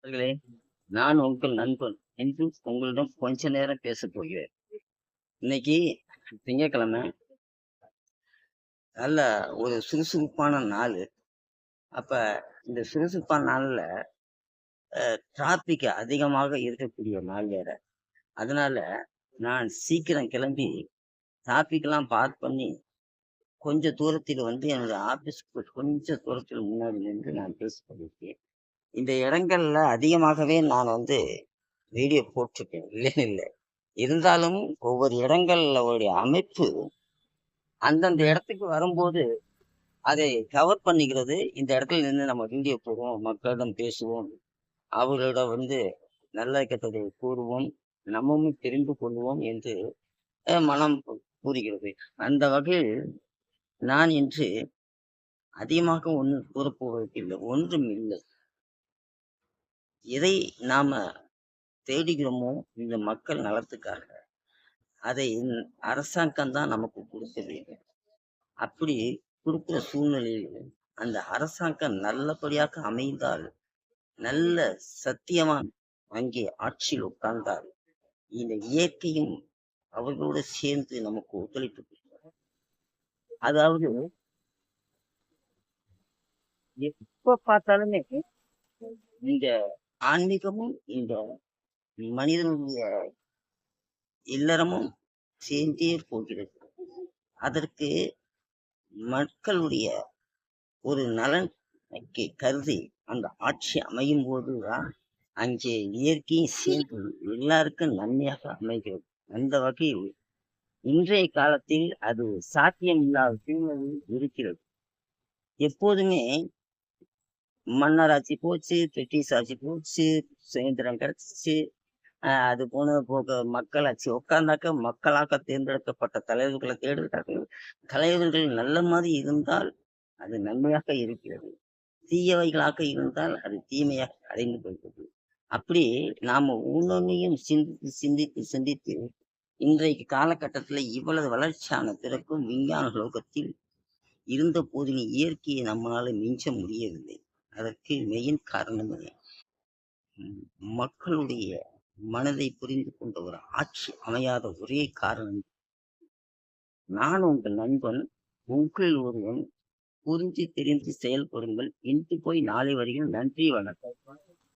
நண்பர்களே, நான் உங்கள் நண்பன் என்று உங்களிடம் கொஞ்ச நேரம் பேசப் போகிறேன். இன்னைக்கு திங்கட்கிழமை. நல்ல ஒரு சுறுசுறுப்பான நாளு. அப்ப இந்த சுறுசுறுப்பான நாள்ல டிராபிக் அதிகமாக இருக்கக்கூடிய நாள் வேற. அதனால நான் சீக்கிரம் கிளம்பி டிராபிக்லாம் பாஸ் பண்ணி கொஞ்ச தூரத்தில் வந்து என்னோட ஆபீஸ்க்கு கொஞ்ச தூரத்தில் முன்னாடி நின்று நான் பேசிக் கொண்டிருக்கிறேன். இந்த இடங்கள்ல அதிகமாகவே நான் வந்து வீடியோ போட்டிருக்கேன். இல்லைன்னு இல்லை. இருந்தாலும் ஒவ்வொரு இடங்கள்ல உடைய அமைப்பு அந்தந்த இடத்துக்கு வரும்போது அதை கவர் பண்ணிக்கிறது. இந்த இடத்துல நின்று நம்ம வீடியோ போடுவோம், மக்களிடம் பேசுவோம், அவர்களிடம் வந்து நல்ல கெட்டதை கூறுவோம், நம்மமும் தெரிந்து கொள்வோம் என்று மனம் கூறுகிறது. அந்த வகையில் நான் இன்று அதிகமாக ஒன்றும் கூறப்போவதற்கு இல்லை, ஒன்றும் இல்லை. எதை நாம தேடுகிறோமோ இந்த மக்கள் நலத்துக்காக, அதை அரசாங்கம் தான் நமக்கு கொடுக்க வேண்டும். அப்படி கொடுக்கிற சூழ்நிலையில் அந்த அரசாங்கம் நல்லபடியாக அமைந்தால், நல்ல சத்தியவான் அங்கே ஆட்சியில் உட்கார்ந்தால், இந்த இயற்கையும் அவர்களோடு சேர்ந்து நமக்கு ஒத்துழைப்பு கொடுக்கும். அதாவது எப்ப பார்த்தாலுமே இந்த ஆன்மீகமும் இந்த மனிதனுடைய இல்லறமும் சேர்ந்தே போகிறது. அதற்கு மக்களுடைய ஒரு நலன் கருதி அந்த ஆட்சி அமையும் போதுதான் அங்கே இயற்கையும் சேர்ந்து எல்லாருக்கும் நன்மையாக அமைகிறது. அந்த வகையில் இன்றைய காலத்தில் அது சாத்தியம் இல்லாத சூழ்நிலை இருக்கிறது. எப்போதுமே மன்னர் ஆட்சி போச்சு, பிரிட்டிஷ் ஆட்சி போச்சு, சுதந்திரம் கிடைச்சிச்சு, அது போக மக்கள் ஆட்சி உட்கார்ந்தாக்க மக்களாக தேர்ந்தெடுக்கப்பட்ட தலைவர்களை தேர்ந்தெடுத்தார்கள். தலைவர்கள் நல்ல மாதிரி இருந்தால் அது நன்மையாக இருக்கிறது, தீயவைகளாக இருந்தால் அது தீமையாக அடைந்து போகிறது. அப்படி நாம ஒன்னொன்னையும் சிந்தித்து சிந்தித்து சிந்தித்து இன்றைக்கு காலகட்டத்துல இவ்வளவு வளர்ச்சியான பிறக்கும் விஞ்ஞான லோகத்தில் இருந்த போதிலும் இயற்கையை நம்மளால மிஞ்ச முடியவில்லை. அதற்கு மெயின் காரணமே மக்களுடைய மனதை புரிந்து கொண்ட ஒரு ஆட்சி அமையாத ஒரே காரணம். நான் உங்கள் நண்பன், உங்கள் ஒருவன். புரிஞ்சு தெரிந்து செயல்படுங்கள். இன்று போய் நாளை வருகிறேன். நன்றி, வணக்கம்.